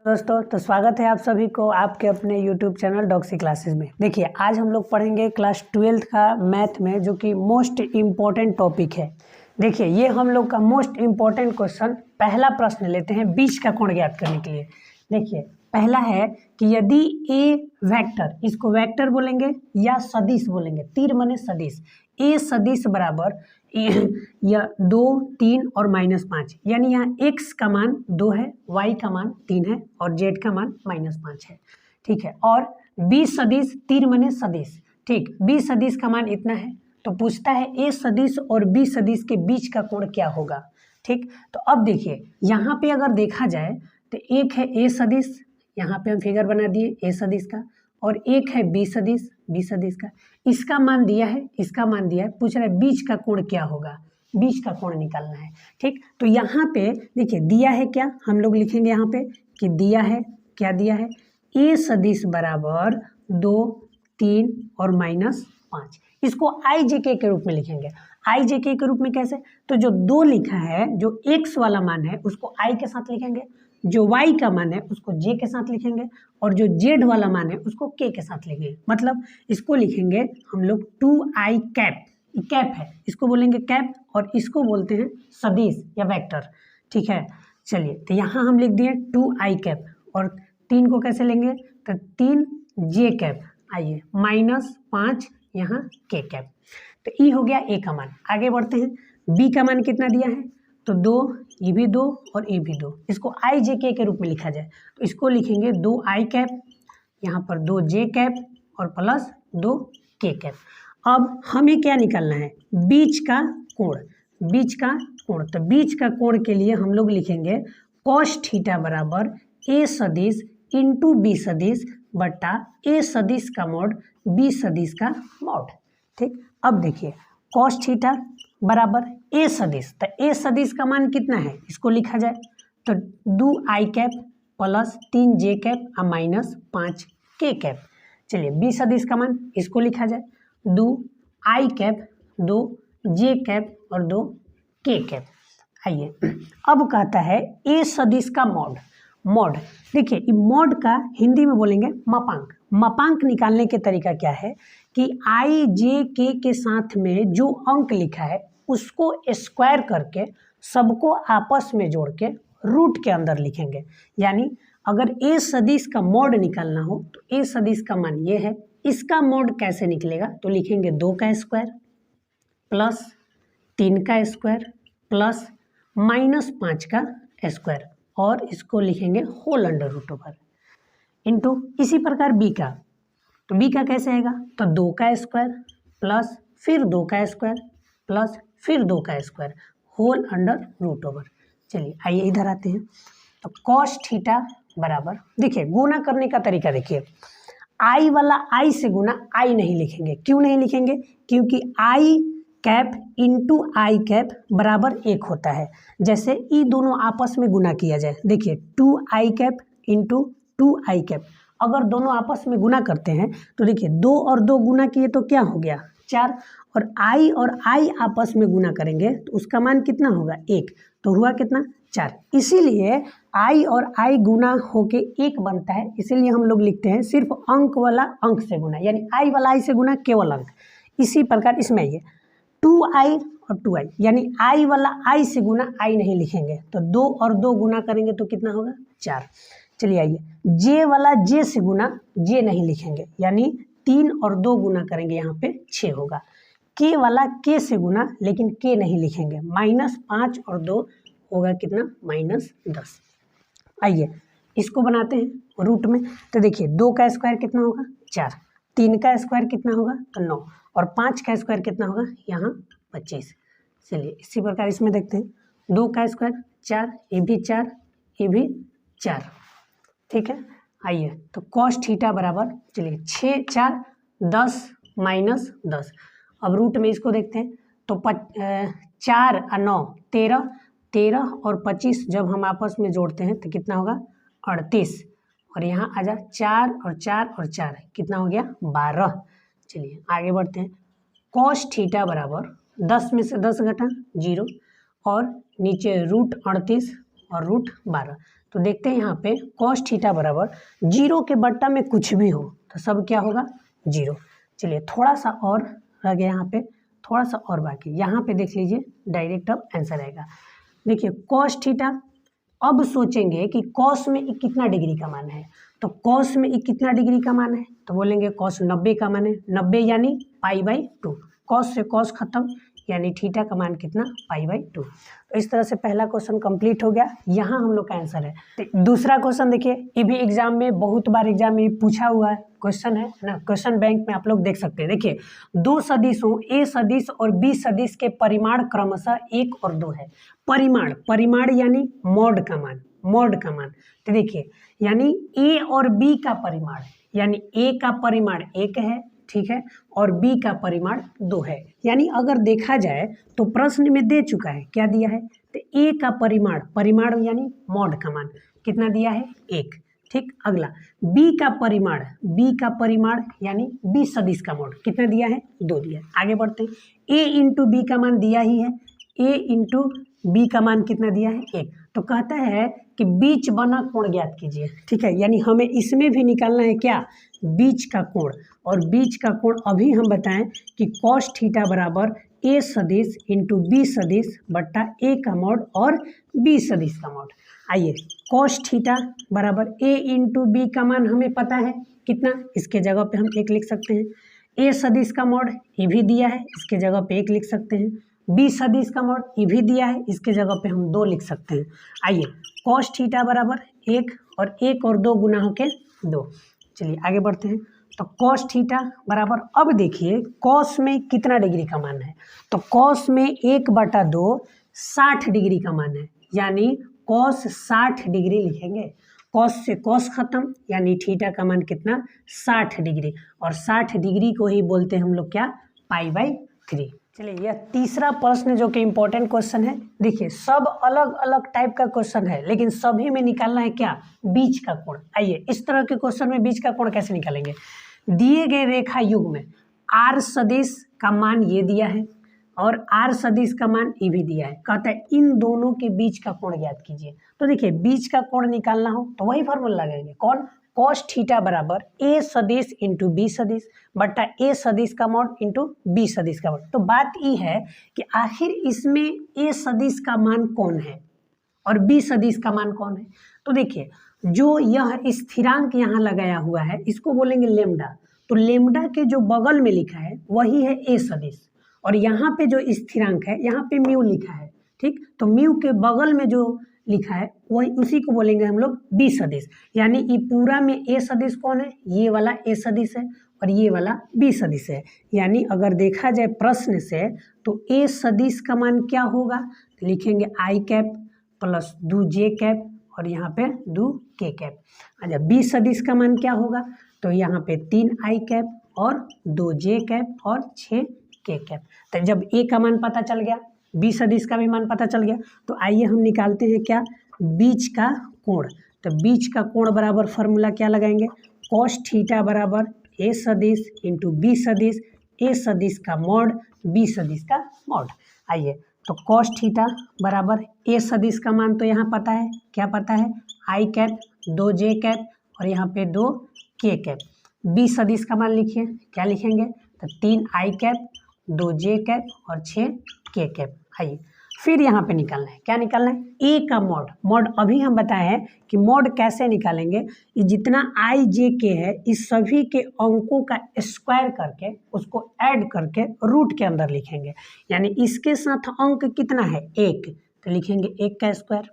दोस्तों तो स्वागत है आप सभी को आपके अपने YouTube चैनल डॉक्सी क्लासेस में। देखिए आज हम लोग पढ़ेंगे क्लास 12th का मैथ में, जो कि मोस्ट इम्पोर्टेंट टॉपिक है। देखिए ये हम लोग का मोस्ट इम्पोर्टेंट क्वेश्चन, पहला प्रश्न लेते हैं बीच का कोण ज्ञात करने के लिए। देखिए पहला है कि यदि ए वेक्टर, इसको वेक्टर बोलेंगे या सदिश बोलेंगे, तीर माने सदिश, ए सदिश बराबर या 2, 3 और -5, यानी यहाँ x का मान 2 है, y का मान 3 है और z का मान -5 है। ठीक है, और b सदिश, तीर माने सदिश, ठीक, b सदिश का मान इतना है। तो पूछता है a सदिश और b सदिश के बीच का कोण क्या होगा। ठीक, तो अब देखिए यहाँ पे अगर देखा जाए तो एक है a सदिश, यहाँ पे हम फिगर बना दिए a सदिश का, और एक है b सदिश का, इसका मान दिया है, इसका मान दिया है, पूछ रहा है बीच का कोण क्या होगा, बीच का कोण निकालना है। ठीक, तो यहाँ पे देखिए दिया है क्या, हम लोग लिखेंगे यहाँ पे कि दिया है, क्या दिया है, a सदिश बराबर 2, 3 और -5। इसको आई जे के रूप में लिखेंगे। आई जे के रूप में कैसे, तो जो 2 लिखा है, जो x वाला मान है उसको i के साथ लिखेंगे, जो y का मान है उसको j के साथ लिखेंगे, और जो z वाला मान है उसको k के साथ लिखेंगे। मतलब इसको लिखेंगे हम लोग 2i कैप, कैप है, इसको बोलेंगे कैप, और इसको बोलते हैं सदिश या वेक्टर। ठीक है, चलिए तो यहाँ हम लिख दिए 2i कैप, और 3 को कैसे लेंगे, तो 3j कैप, आइए -5 यहाँ k कैप। तो ई हो गया ए का मान। आगे बढ़ते हैं, बी का मान कितना दिया है, तो 2, ये भी 2 और ये भी 2, इसको आई जे के रूप में लिखा जाए तो इसको लिखेंगे 2i कैप, यहाँ पर 2j कैप और प्लस 2k कैप। अब हमें क्या निकालना है, बीच का कोण, बीच का कोण। तो बीच का कोण के लिए हम लोग लिखेंगे cos थीटा बराबर a सदिश इंटू बी सदिश बटा a सदिश का मॉड b सदिश का मॉड। ठीक, अब देखिए cos थीटा बराबर a सदिश, तो a सदिश का मान कितना है, इसको लिखा जाए तो 2i cap plus 3j cap और -5k कैप। चलिए b सदिश का मान, इसको लिखा जाए 2i कैप, 2j कैप और 2k कैप। आइए अब कहता है a सदिश का मॉड। मॉड देखिए, ये मॉड का हिंदी में बोलेंगे मापांक। मापांक निकालने के तरीका क्या है कि आई जे के साथ में जो अंक लिखा है उसको स्क्वायर करके सबको आपस में जोड़ के रूट के अंदर लिखेंगे। यानी अगर ए सदिश का मॉड निकालना हो तो ए सदिश का मान ये है, इसका मॉड कैसे निकलेगा, तो लिखेंगे 2 का स्क्वायर प्लस 3 का स्क्वायर प्लस -5 का स्क्वायर, और इसको लिखेंगे whole under root over into. इसी प्रकार बी का, तो बी का कैसे आएगा, तो 2 का स्क्वायर प्लस फिर 2 का स्क्वायर प्लस फिर 2 का square whole under root over. चलिए आइए इधर आते हैं, तो cos थीटा बराबर, देखिए गुना करने का तरीका देखिए, आई वाला आई से गुना आई नहीं लिखेंगे। क्यों नहीं लिखेंगे, क्योंकि आई कैप इंटू आई कैप बराबर 1 होता है। जैसे ये दोनों आपस में गुना किया जाए, देखिए 2i cap into 2i cap, अगर दोनों आपस में गुना करते हैं तो देखिए 2 और 2 गुना किए तो क्या हो गया 4, और i आपस में गुना करेंगे तो उसका मान कितना होगा 1, तो हुआ कितना 4। इसीलिए i और i गुना होके 1 बनता है, इसीलिए हम लोग लिखते हैं सिर्फ अंक वाला अंक से गुना, यानी i वाला i से गुना केवल अंक। इसी प्रकार इसमें ये 2i और 2i, यानी i वाला i से गुना i नहीं लिखेंगे, तो 2 और 2 गुना करेंगे तो कितना होगा 4। चलिए आइए j वाला j से गुना j नहीं लिखेंगे, यानी 3 और 2 गुना करेंगे, यहाँ पे 6 होगा। k वाला k से गुना, लेकिन k नहीं लिखेंगे, -5 और 2 होगा कितना -10। आइए इसको बनाते हैं रूट में, तो देखिए 2 का स्क्वायर कितना होगा 4, 3 का स्क्वायर कितना होगा तो 9, और 5 का स्क्वायर कितना होगा यहाँ 25। चलिए इसी प्रकार इसमें देखते हैं, 2 का स्क्वायर 4, ये भी 4, ये भी 4। ठीक है, आइए तो cos थीटा बराबर, चलिए 6, 4, 10 -10। अब रूट में इसको देखते हैं, तो 4 और 9 13, 13 और 25 जब हम आपस में जोड़ते हैं तो कितना होगा 38, और यहाँ आ जा 4 और 4 और 4 कितना हो गया 12। चलिए आगे बढ़ते हैं, cos थीटा बराबर 10 में से 10 घटा 0, और नीचे √38 और √12, तो देखते हैं यहाँ पे कॉस थीटा बराबर 0 के बट्टा में कुछ भी हो तो सब क्या होगा 0। चलिए थोड़ा सा और रह गया यहाँ पे, थोड़ा सा और बाकी, यहाँ पे देख लीजिए डायरेक्ट अब आंसर आएगा। देखिए कॉस थीटा, अब सोचेंगे कि कॉस में ये कितना डिग्री का मान है, तो कॉस में ये कितना डिग्री का मान है, तो बोलेंगे कॉस 90 का मान है, 90 यानी π/2, कॉस से कॉस खत्म यानी थीटा का मान कितना π/2। तो इस तरह से पहला क्वेश्चन कंप्लीट हो गया, यहाँ हम लोग का आंसर है। तो दूसरा क्वेश्चन देखिए, ये भी एग्जाम में बहुत बार एग्जाम में पूछा हुआ है क्वेश्चन है ना, क्वेश्चन बैंक में आप लोग देख सकते हैं। देखिए दो सदिशों ए सदिश और बी सदिश के परिमाण क्रमशः 1 और 2 है। परिमाण यानी मॉड का मान, तो देखिए यानी ए और बी का परिमाण, यानी ए का परिमाण 1 है, ठीक है, और बी का परिमाण 2 है। यानी अगर देखा जाए तो प्रश्न में दे चुका है, क्या दिया है, तो ए का परिमाण यानी मॉड का मान कितना दिया है 1, ठीक। अगला बी का परिमाण यानी बी सदिश का मॉड कितना दिया है 2 दिया है। आगे बढ़ते हैं, ए इंटू बी का मान दिया ही है, ए इंटू बी का मान कितना दिया है 1। तो कहता है कि बीच बना कोण ज्ञात कीजिए, ठीक है, यानी हमें इसमें भी निकालना है क्या, बीच का कोण। और बीच का कोण अभी हम बताएं कि कॉस थीटा बराबर ए सदिश इंटू बी सदिश बट्टा ए का मॉड और बी सदिश का मॉड। आइए कॉस थीटा बराबर ए इंटू बी का मान हमें पता है कितना, इसके जगह पे हम 1 लिख सकते हैं। ए सदिश का मॉड ये भी दिया है, इसके जगह पे 1 लिख सकते हैं। बी सदिश का मॉड ये भी दिया है, इसके जगह पे हम 2 लिख सकते हैं। आइए कॉस थीटा बराबर 1 और 1 और 2 गुना होके 2। चलिए आगे बढ़ते हैं, तो कॉस थीटा बराबर, अब देखिए कॉस में कितना डिग्री का मान है, तो कॉस में 1/2 60 डिग्री का मान है, यानी कॉस 60 डिग्री लिखेंगे। कॉस से कॉस खत्म यानी थीटा का मान कितना 60 डिग्री, और 60 डिग्री को ही बोलते हैं हम लोग क्या π/3। चलिए यह तीसरा प्रश्न जो कि इम्पोर्टेंट क्वेश्चन है। देखिए सब अलग अलग टाइप का क्वेश्चन है, लेकिन सभी में निकालना है क्या, बीच का कोण। आइए इस तरह के क्वेश्चन में बीच का कोण कैसे निकालेंगे, दिए गए रेखा युग में आर सदिश का मान ये दिया है और आर सदिश का मान ये भी दिया है, कहता है इन दोनों के बीच का कोण ज्ञात कीजिए। तो देखिए बीच का कोण निकालना हो तो वही फॉर्मूला लगाएंगे, कौन, कॉस थीटा बराबर ए सदिश इंटू बी सदिश बट्टा ए सदिश का मॉड इंटू बी सदिश का मॉड। तो बात ये है कि आखिर इसमें ए सदिश का मान कौन है और बी सदिश का मान कौन है। तो देखिए जो यह स्थिरांक यहाँ लगाया हुआ है इसको बोलेंगे लेमडा, तो लेमडा के जो बगल में लिखा है वही है ए सदिश, और यहाँ पे जो स्थिरांक है यहाँ पे म्यू लिखा है, ठीक। तो म्यू के बगल में जो लिखा है वही, उसी को बोलेंगे हम लोग बी सदिश। यानी ये पूरा में ए सदिश कौन है, ये वाला ए सदिश है और ये वाला बी सदिश है। यानी अगर देखा जाए प्रश्न से तो ए सदिश का मान क्या होगा, तो लिखेंगे आई कैप प्लस 2 जे कैप और यहाँ पे 2 के कैप। अच्छा बी सदिश का मान क्या होगा, तो यहाँ पे 3 आई कैप और 2 जे कैप और 6 के कैप। तो जब ए का मान पता चल गया, बी सदिश का भी मान पता चल गया, तो आइए हम निकालते हैं क्या, बीच का कोण। तो बीच का कोण बराबर फॉर्मूला क्या लगाएंगे, कॉस थीटा बराबर ए सदिश इंटू बी सदिश, ए सदिश का मॉड बी सदिश का मॉड। आइए तो कॉस थीटा बराबर ए सदिश का मान तो यहाँ पता है, क्या पता है, आई कैप 2 जे कैप और यहाँ पे 2 के कैप। बी सदिश का मान लिखिए, क्या लिखेंगे, तो 3 आई कैप 2 जे कैप और 6 के कैप। आइए फिर यहाँ पे निकालना है, क्या निकालना है, ए का मॉड अभी हम बताए हैं कि मॉड कैसे निकालेंगे, ये जितना आई जे के है इस सभी के अंकों का स्क्वायर करके उसको ऐड करके रूट के अंदर लिखेंगे। यानी इसके साथ अंक कितना है 1, तो लिखेंगे 1 का स्क्वायर,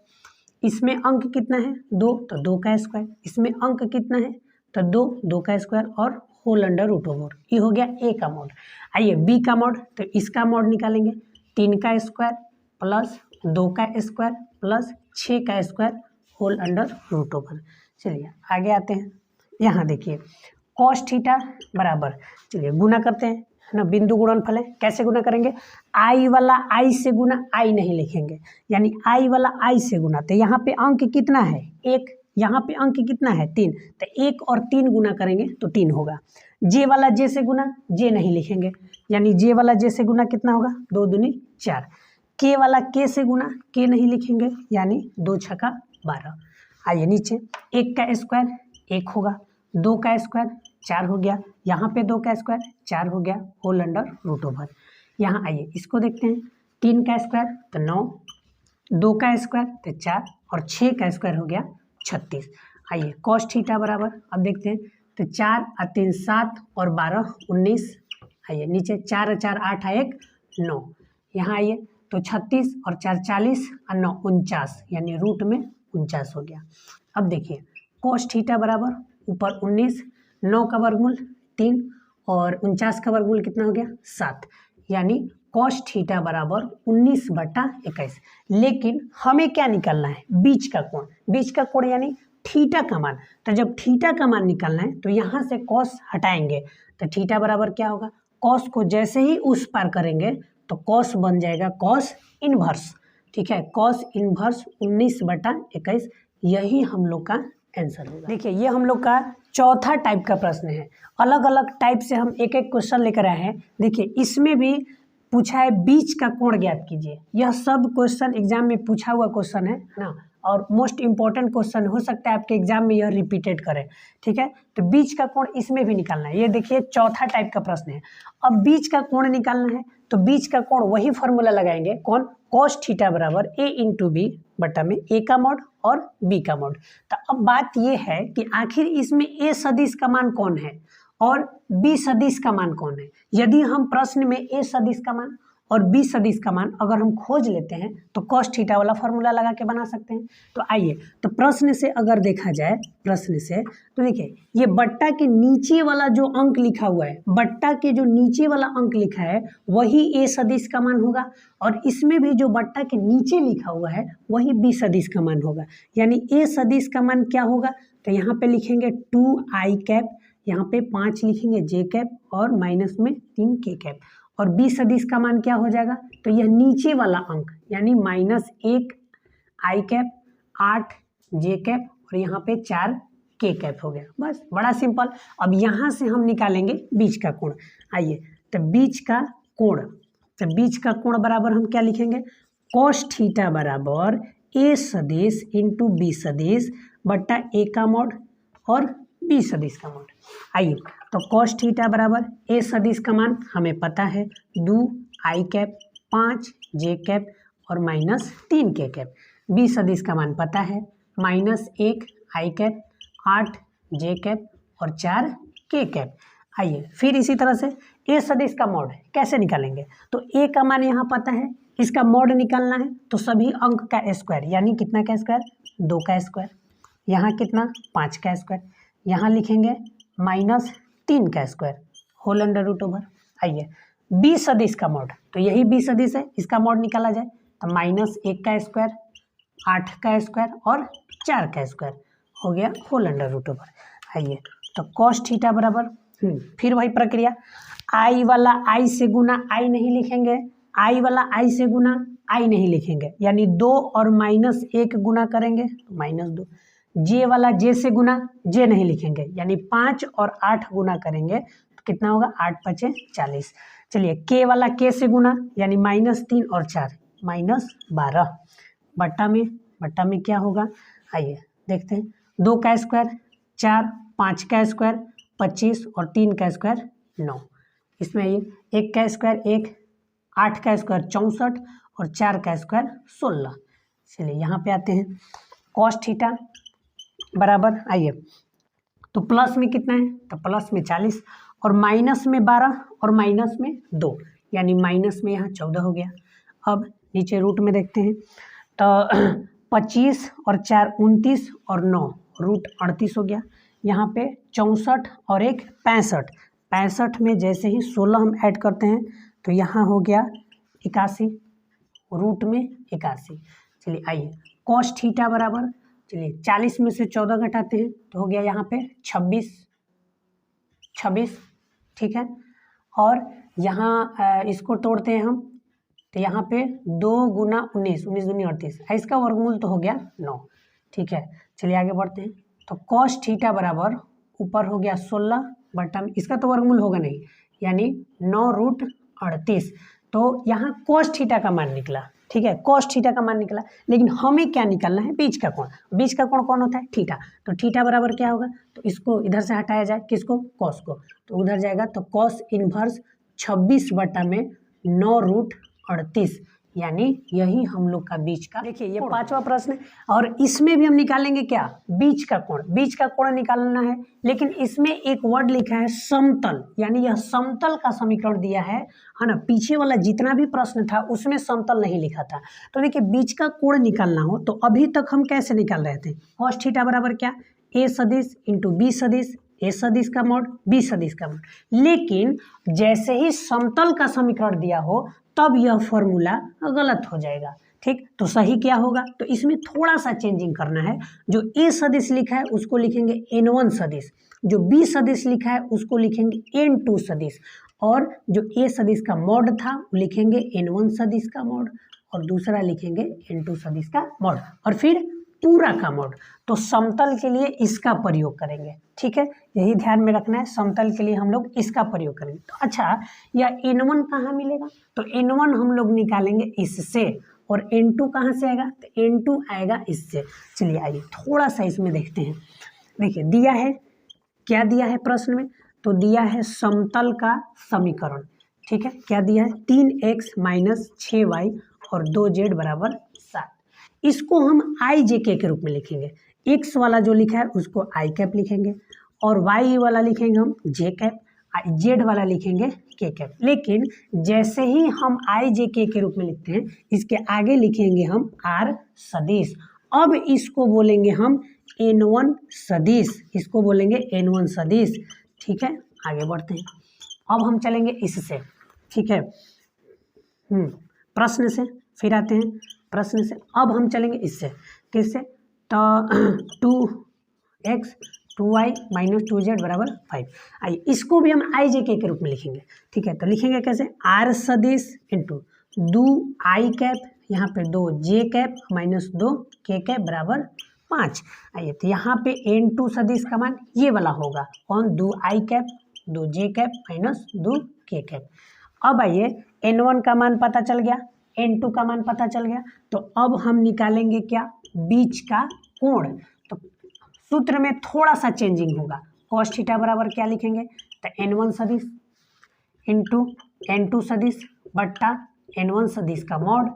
इसमें अंक कितना है 2, तो 2 का स्क्वायर, इसमें अंक कितना है तो 2 का स्क्वायर और होल अंडर रूट ओवर। ये हो गया ए का मॉड। आइए बी का मॉड, तो इसका मॉड निकालेंगे 3 का स्क्वायर प्लस 2 का स्क्वायर प्लस 6 का square whole under root over. चलिए आगे आते हैं, यहाँ देखिए कॉस थीटा बराबर, चलिए गुना करते हैं ना, बिंदु गुणनफल है, कैसे गुना करेंगे, आई वाला आई से गुना, आई नहीं लिखेंगे, यानी आई वाला आई से गुना। तो यहाँ पे अंक कितना है 1, यहाँ पे अंक कितना है 3, तो 1 और 3 गुना करेंगे तो 3 होगा। जे वाला जे से गुना, जे नहीं लिखेंगे, यानी जे वाला जे से गुना कितना होगा 2 दूनी 4। के वाला के से गुना, के नहीं लिखेंगे, यानी 2 छक्का 12। आइए नीचे, 1 का स्क्वायर 1 होगा, 2 का स्क्वायर 4 हो गया, यहाँ पे 2 का स्क्वायर 4 हो गया, होल अंडर रूट ओवर। यहाँ आइए इसको देखते हैं, 3 का स्क्वायर तो 9, 2 का स्क्वायर तो 4 और 6 का स्क्वायर हो गया 36। आइए कॉस थीटा बराबर, अब देखते हैं, तो 4 और 3 7 और 12 19। आइए नीचे, 4 और 4 8 और 1 9। यहाँ आइए तो 36 और 4 40 और 9 49, यानी रूट में 49 हो गया। अब देखिए कॉस थीटा बराबर ऊपर 19, 9 का वर्गमूल 3 और 49 का वर्गमूल कितना हो गया 7, यानी कॉस थीटा बराबर 19/21। लेकिन हमें क्या निकालना है, बीच का कोण, बीच का कोण यानी थीटा का मान। तो जब थीटा का मान निकालना है तो यहाँ से कॉस हटाएंगे, तो थीटा बराबर क्या होगा, कॉस को जैसे ही उस पार करेंगे तो कॉस बन जाएगा कॉस इनवर्स। ठीक है, कॉस इनवर्स 19/21, यही हम लोग का आंसर होगा। देखिए ये हम लोग का चौथा टाइप का प्रश्न है। अलग अलग टाइप से हम एक एक क्वेश्चन लेकर आए हैं। देखिए इसमें भी पूछा है बीच का कोण ज्ञात कीजिए। यह सब क्वेश्चन एग्जाम में पूछा हुआ क्वेश्चन है ना, और मोस्ट इंपॉर्टेंट क्वेश्चन, हो सकता है आपके एग्जाम में यह रिपीटेड करे। ठीक है, तो बीच का कोण इसमें भी निकालना है। ये देखिए चौथा टाइप का प्रश्न है। अब बीच का कोण निकालना है तो बीच का कोण वही फॉर्मूला लगाएंगे, कौन, कॉस थीटा बराबर a इंटू बी बटा में a का मॉड और b का मॉड। तो अब बात ये है कि आखिर इसमें a सदिश का मान कौन है और b सदिश का मान कौन है। यदि हम प्रश्न में a सदिश का मान और b सदिश का मान अगर हम खोज लेते हैं तो कॉस थीटा वाला फॉर्मूला लगा के बना सकते हैं। तो आइए, तो प्रश्न से अगर देखा जाए, प्रश्न से तो देखिए ये बट्टा के नीचे वाला जो अंक लिखा हुआ है, बट्टा के जो नीचे वाला अंक लिखा है वही a सदिश का मान होगा, और इसमें भी जो बट्टा के नीचे लिखा हुआ है वही b सदिश का मान होगा। यानी a सदिश का मान क्या होगा, तो यहाँ पे लिखेंगे 2i कैप, यहाँ पे 5 लिखेंगे j कैप और माइनस में 3 k कैप, और b सदिश का मान क्या हो जाएगा, तो यह नीचे वाला अंक यानी -1 i कैप, 8 j कैप और यहाँ पे 4 k कैप हो गया। बस बड़ा सिंपल। अब यहाँ से हम निकालेंगे बीच का कोण। आइए, तो बीच का कोण, तो बीच का कोण बराबर हम क्या लिखेंगे, कॉस थीटा बराबर a सदिश इंटू b सदिश बट्टा a का मॉड और b सदिश का मॉड। आइए, तो कॉस थीटा बराबर a सदिश का मान हमें पता है 2i कैप, 5 j कैप और -3 k कैप। b सदिश का मान पता है -1 i कैप, 8 j कैप और 4 k कैप। आइए फिर इसी तरह से a सदिश का मॉड कैसे निकालेंगे, तो a का मान यहाँ पता है, इसका मॉड निकालना है तो सभी अंक का स्क्वायर, यानी कितना का स्क्वायर, 2 का स्क्वायर, यहाँ कितना 5 का स्क्वायर, यहाँ लिखेंगे -3 का square, whole under root over. आइए b सदिश का मॉड, तो यही b सदिश है, इसका मॉड निकाला जाए तो -1 का स्क्वायर, 8 का स्क्वायर और 4 का स्क्वायर हो गया, होल अंडर रूट ओवर। आइए, तो कॉस थीटा बराबर फिर वही प्रक्रिया, i वाला i से गुना i नहीं लिखेंगे, i वाला i से गुना i नहीं लिखेंगे, यानी 2 और -1 गुना करेंगे तो -2, j वाला j से गुना j नहीं लिखेंगे, यानी 5 और 8 गुना करेंगे तो कितना होगा, 8 × 5 = 40। चलिए k वाला k से गुना, यानी -3 और 4 -12, बट्टा में क्या होगा, आइए देखते हैं, 2 का स्क्वायर 4, 5 का स्क्वायर 25 और 3 का स्क्वायर 9। इसमें ये 1 का स्क्वायर 1, 8 का स्क्वायर 64 और 4 का स्क्वायर 16। चलिए यहाँ पे आते हैं, कॉस थीटा बराबर, आइए तो प्लस में कितना है, तो प्लस में 40 और माइनस में 12 और माइनस में 2, यानी माइनस में यहाँ 14 हो गया। अब नीचे रूट में देखते हैं, तो 25 और 4 29 और 9 रूट 38 हो गया। यहाँ पे 64 और 1 65, 65 में जैसे ही 16 हम ऐड करते हैं तो यहाँ हो गया 81, रूट में 81। चलिए आइए, कॉस थीटा बराबर, चलिए 40 में से 14 घटाते हैं तो हो गया यहाँ पे 26, ठीक है। और यहाँ इसको तोड़ते हैं हम, तो यहाँ पे 2 × 19, 19 दूनी 38, इसका वर्गमूल तो हो गया 9, ठीक है। चलिए आगे बढ़ते हैं, तो कॉस थीटा बराबर ऊपर हो गया 16 बटा में, इसका तो वर्गमूल होगा नहीं, यानी 9 रूट 38। तो यहाँ कॉस थीटा का मान निकला, ठीक है, कॉस थीटा का मान निकला। लेकिन हमें क्या निकालना है, बीच का कोण। बीच का कोण कौन होता है, थीटा। तो थीटा बराबर क्या होगा, तो इसको इधर से हटाया जाए, किसको, कॉस को, तो उधर जाएगा, तो कॉस इनवर्स 26/9√38, यानी यही हम लोग का बीच का। देखिए ये 5वां प्रश्न है और इसमें भी हम निकालेंगे क्या, बीच का कोण। बीच का कोण निकालना है, लेकिन इसमें एक वर्ड लिखा है समतल, यानी यह समतल का समीकरण दिया है ना। पीछे वाला जितना भी प्रश्न था उसमें समतल नहीं लिखा था। तो देखिए बीच का कोण निकालना हो तो अभी तक हम कैसे निकाल रहे थे, कॉस थीटा बराबर क्या, ए सदिश इंटू बी सदिश, ए सदिश का मॉड बी सदिश का मॉड। लेकिन जैसे ही समतल का समीकरण दिया हो तब यह फॉर्मूला गलत हो जाएगा, ठीक। तो सही क्या होगा, तो इसमें थोड़ा सा चेंजिंग करना है। जो ए सदिश लिखा है उसको लिखेंगे n1 सदिश, जो बी सदिश लिखा है उसको लिखेंगे n2 सदिश, और जो ए सदिश का मॉड था वो लिखेंगे n1 सदिश का मॉड, और दूसरा लिखेंगे n2 सदिश का मॉड, और फिर पूरा का मॉड। तो समतल के लिए इसका प्रयोग करेंगे, ठीक है, यही ध्यान में रखना है, समतल के लिए हम लोग इसका प्रयोग करेंगे। तो अच्छा, यह n1 कहाँ मिलेगा, तो n1 हम लोग निकालेंगे इससे, और n2 कहाँ से आएगा, तो n2 आएगा इससे। चलिए आइए थोड़ा सा इसमें देखते हैं। देखिए दिया है, क्या दिया है प्रश्न में, तो दिया है समतल का समीकरण, ठीक है। क्या दिया है, 3x - 6y और 2z बराबर 7। इसको हम आई जे के रूप में लिखेंगे। x वाला जो लिखा है उसको आई कैप लिखेंगे, और y वाला लिखेंगे हम जे कैप, z वाला लिखेंगे के कैप। लेकिन जैसे ही हम आई जे के रूप में लिखते हैं, इसके आगे लिखेंगे हम r सदिश। अब इसको बोलेंगे हम n1 सदिश, इसको बोलेंगे n1 सदिश, ठीक है। आगे बढ़ते हैं, अब हम चलेंगे इससे, ठीक है, प्रश्न से फिर आते हैं, प्रश्न से अब हम चलेंगे इससे, किससे, तो 2x 2y - 2z बराबर 5। आइए इसको भी हम आई जे के रूप में लिखेंगे, ठीक है। तो लिखेंगे कैसे, r सदिश इंटू 2 आई कैप, यहाँ पे 2 जे कैप - 2 के कैप बराबर 5। आइए तो यहाँ पे n2 सदिश का मान ये वाला होगा, कौन, 2 आई कैप 2 जे कैप - 2 के कैप। अब आइए n1 का मान पता चल गया, n2 का मान पता चल गया, तो अब हम निकालेंगे क्या, बीच का कोण। तो सूत्र में थोड़ा सा चेंजिंग होगा, कॉस थीटा बराबर क्या लिखेंगे, तो n1 सदिश इंटू n2 सदिश बट्टा n1 सदिश का मॉड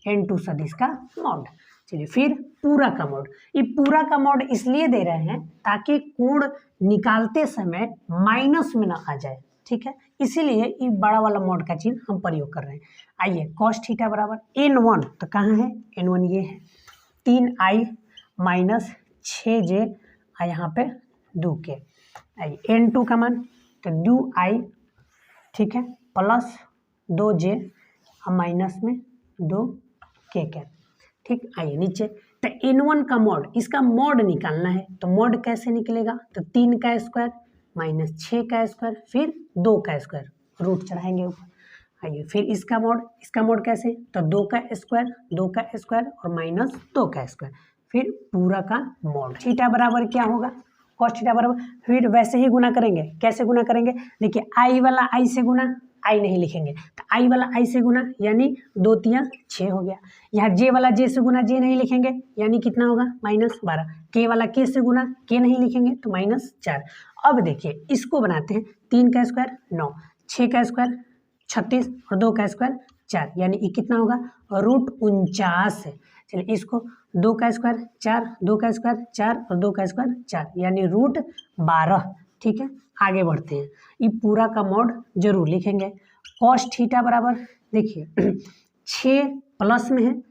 n2 सदिश का मॉड। चलिए फिर पूरा का मॉड। ये पूरा का मॉड इसलिए दे रहे हैं ताकि कोण निकालते समय माइनस में ना आ जाए, ठीक है, इसीलिए ये बड़ा वाला मॉड का चिन्ह हम प्रयोग कर रहे हैं। आइए cos थीटा बराबर n1, तो कहाँ है n1, ये है 3i - 6j, यहाँ पे 2k। आइए n2 का मान, तो 2i, ठीक है, प्लस 2j माइनस में 2k, ठीक। आइए नीचे, तो n1 का मॉड, इसका मॉड निकालना है, तो मॉड कैसे निकलेगा, तो 3 का स्क्वायर - 6 का स्क्वायर फिर 2 का स्क्वायर, रूट चढ़ाएंगे ऊपर। आइए फिर इसका मॉड कैसे, तो 2 का स्क्वायर और -2 का स्क्वायर, फिर पूरा का मॉड। थीटा बराबर क्या होगा, कॉस थीटा बराबर, फिर वैसे ही गुना करेंगे, कैसे गुना करेंगे, देखिए आई वाला आई से गुना, आई नहीं लिखेंगे, तो आई वाला आई से गुना यानी 2 तिया 6 हो गया। यहाँ जे वाला जे से गुना जे नहीं लिखेंगे, यानी कितना होगा -12। के वाला के से गुना के नहीं लिखेंगे तो -4। अब देखिए इसको बनाते हैं, 3 का स्क्वायर 9, 6 का स्क्वायर 36 और 2 का स्क्वायर 4, यानी ये कितना होगा, √49 है। चलिए इसको 2 का स्क्वायर 4, 2 का स्क्वायर 4 और 2 का स्क्वायर 4, यानी √12, ठीक है। आगे बढ़ते हैं, ये पूरा का मॉड जरूर लिखेंगे। कॉस थीटा बराबर, देखिए 6 प्लस में है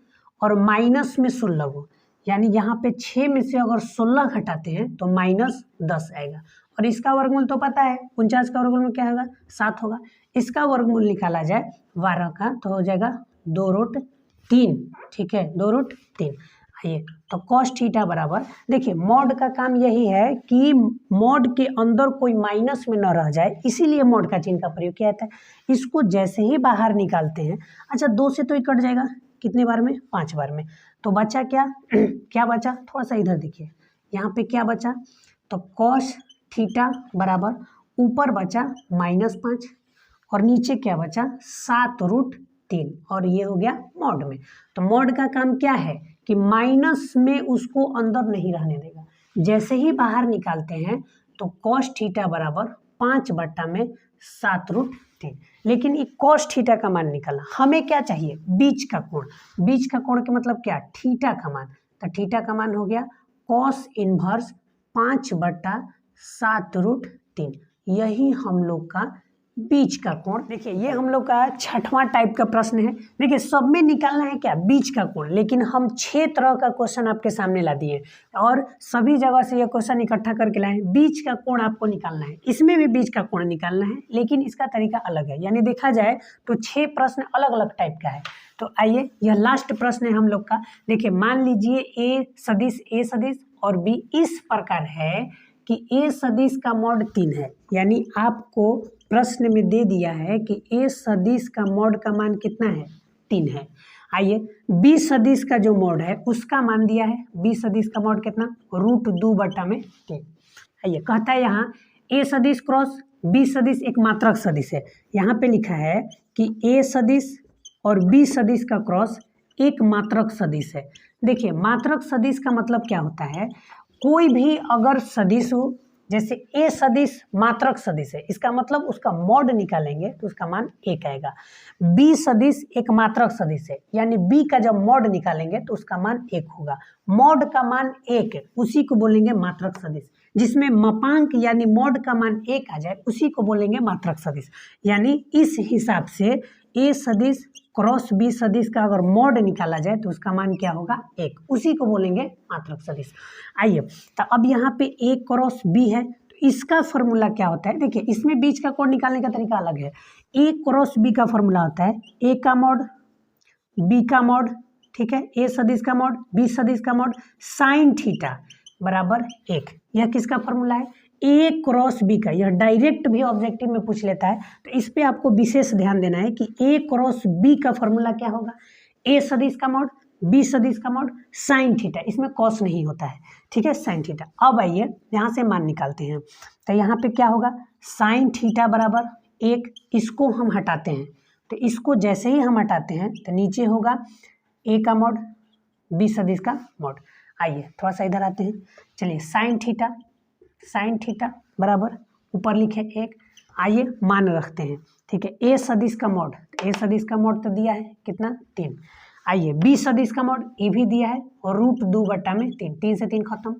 और माइनस में 16 हो, यानी यहाँ पे 6 में से अगर 16 घटाते हैं तो -10 आएगा, और इसका वर्गमूल तो पता है 49 का वर्गमूल क्या होगा, 7 होगा। इसका वर्गमूल निकाला जाए 12 का तो हो जाएगा 2√3, ठीक है, 2√3। आइए तो कॉस थीटा बराबर, देखिए मॉड का काम यही है कि मॉड के अंदर कोई माइनस में न रह जाए, इसीलिए मॉड का चिन्ह का प्रयोग किया जाता है। इसको जैसे ही बाहर निकालते हैं, अच्छा 2 से तो ये कट जाएगा, कितने बार में, 5 बार में, तो बचा क्या क्या बचा, थोड़ा सा इधर देखिए, यहाँ पे क्या बचा, तो कॉस थीटा बराबर ऊपर बचा -5 और नीचे क्या बचा 7√3, 3 और ये हो गया मॉड में। तो मॉड का काम क्या है कि माइनस में उसको अंदर नहीं रहने देगा। जैसे ही बाहर निकालते हैं तो कॉस थीटा बराबर 5/7√3। लेकिन ये कॉस थीटा का मान निकाला, हमें क्या चाहिए, बीच का कोण। बीच का कोण के मतलब क्या, थीटा का मान। तो थीटा का मान हो गया कॉस इनवर्स 5/7√3। यही हम लोग का बीच का कोण। देखिए ये हम लोग का 6वां टाइप का प्रश्न है। देखिए सब में निकालना है क्या, बीच का कोण, लेकिन हम 6 तरह का क्वेश्चन आपके सामने ला दिए और सभी जगह से ये क्वेश्चन इकट्ठा करके लाए। बीच का कोण आपको निकालना है, इसमें भी बीच का कोण निकालना है, लेकिन इसका तरीका अलग है। यानी देखा जाए तो 6 प्रश्न अलग अलग टाइप का है। तो आइए यह लास्ट प्रश्न है हम लोग का। देखिए मान लीजिए ए सदिश और बी इस प्रकार है कि ए सदिश का मॉड 3 है। यानी आपको प्रश्न में दे दिया है कि ए सदिश का मॉड का मान कितना है, 3 है। आइए बी सदिश का जो मॉड है उसका मान दिया है, बी सदिश का मॉड कितना, √2/3। आइए कहता है यहाँ ए सदिश क्रॉस बी सदिश एक मात्रक सदिश है। यहाँ पे लिखा है कि ए सदिश और बी सदिश का क्रॉस एक मात्रक सदिश है। देखिए मात्रक सदिश का मतलब क्या होता है, कोई भी अगर सदिश हो, जैसे ए सदिश मात्रक सदिश है, इसका मतलब उसका मॉड निकालेंगे तो उसका मान 1 आएगा। बी सदिश एक मात्रक सदिश है, यानी बी का जब मॉड निकालेंगे तो उसका मान 1 होगा। मॉड का मान 1 है, उसी को बोलेंगे मात्रक सदिश। जिसमें मापांक यानी मॉड का मान 1 आ जाए उसी को बोलेंगे मात्रक सदिश। यानी इस हिसाब से ए सदिश क्रॉस बी सदिश का अगर मॉड निकाला जाए तो उसका मान क्या होगा, 1, उसी को बोलेंगे मात्रक सदिश। आइए तो अब यहाँ पे ए क्रॉस बी है तो इसका फॉर्मूला क्या होता है। देखिए इसमें बीच का कोण निकालने का तरीका अलग है। ए क्रॉस बी का फॉर्मूला होता है ए का मॉड बी का मॉड, ठीक है, ए सदिश का मॉड बी सदिश का मॉड साइन थीटा बराबर 1। यह किसका फॉर्मूला है, ए क्रॉस बी का। यह डायरेक्ट भी ऑब्जेक्टिव में पूछ लेता है, तो इस पे आपको विशेष ध्यान देना है कि ए क्रॉस बी का फॉर्मूला क्या होगा, ए सदिश का मॉड बी सदिश का मॉड साइन थीटा, इसमें कॉस नहीं होता है, ठीक है, साइन थीटा। अब आइए यहाँ से मान निकालते हैं। तो यहाँ पे क्या होगा, साइन थीटा बराबर 1, इसको हम हटाते हैं। तो इसको जैसे ही हम हटाते हैं तो नीचे होगा ए का मॉड बी सदिश का मॉड। आइए थोड़ा सा इधर आते हैं, चलिए साइन थीटा बराबर ऊपर लिखे 1। आइए मान रखते हैं, ठीक है, ए सदिश का मॉड, ए सदिश का मॉड तो दिया है कितना, 3। आइए बी सदिश का मॉड ये भी दिया है और √2/3, 3 से 3 खत्म।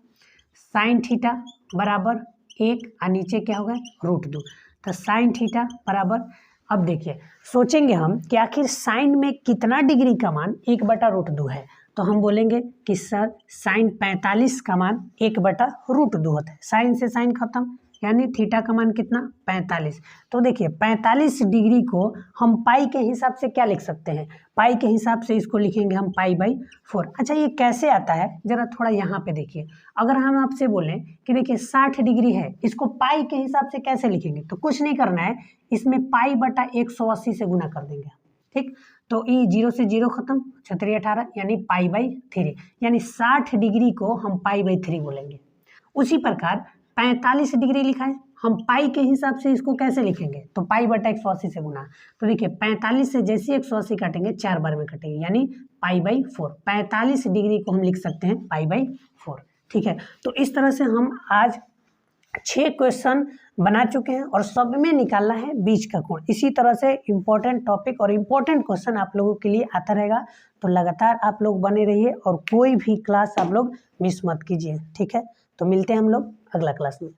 साइन थीटा बराबर 1 और नीचे क्या होगा, √2। तो साइन थीटा बराबर, अब देखिए सोचेंगे हम कि आखिर साइन में कितना डिग्री का मान 1/√2 है, तो हम बोलेंगे कि सर साइन 45 का मान 1/√2 होता है। साइन से साइन खत्म, यानी थीटा का मान कितना, 45। तो देखिए 45 डिग्री को हम पाई के हिसाब से क्या लिख सकते हैं, पाई के हिसाब से इसको लिखेंगे हम π/4। अच्छा ये कैसे आता है, जरा थोड़ा यहाँ पे देखिए। अगर हम आपसे बोलें कि देखिए 60 डिग्री है, इसको पाई के हिसाब से कैसे लिखेंगे, तो कुछ नहीं करना है, इसमें π/180 से गुना कर देंगे, ठीक। तो ये 0 से 0 खत्म, 6 18 यानी π/3, यानी 60 डिग्री को हम π/3 बोलेंगे। उसी प्रकार 45 डिग्री लिखा है, हम पाई के हिसाब से इसको कैसे लिखेंगे, तो π/180 से गुना। तो देखिए 45 से जैसे 180 काटेंगे 4 बार में कटेंगे, यानी π/4। 45 डिग्री को हम लिख सकते हैं π/4, ठीक है। तो इस तरह से हम आज 6 क्वेश्चन बना चुके हैं और सब में निकालना है बीच का कोण। इसी तरह से इम्पोर्टेंट टॉपिक और इम्पोर्टेंट क्वेश्चन आप लोगों के लिए आता रहेगा। तो लगातार आप लोग बने रहिए और कोई भी क्लास आप लोग मिस मत कीजिए, ठीक है। तो मिलते हैं हम लोग अगला क्लास में।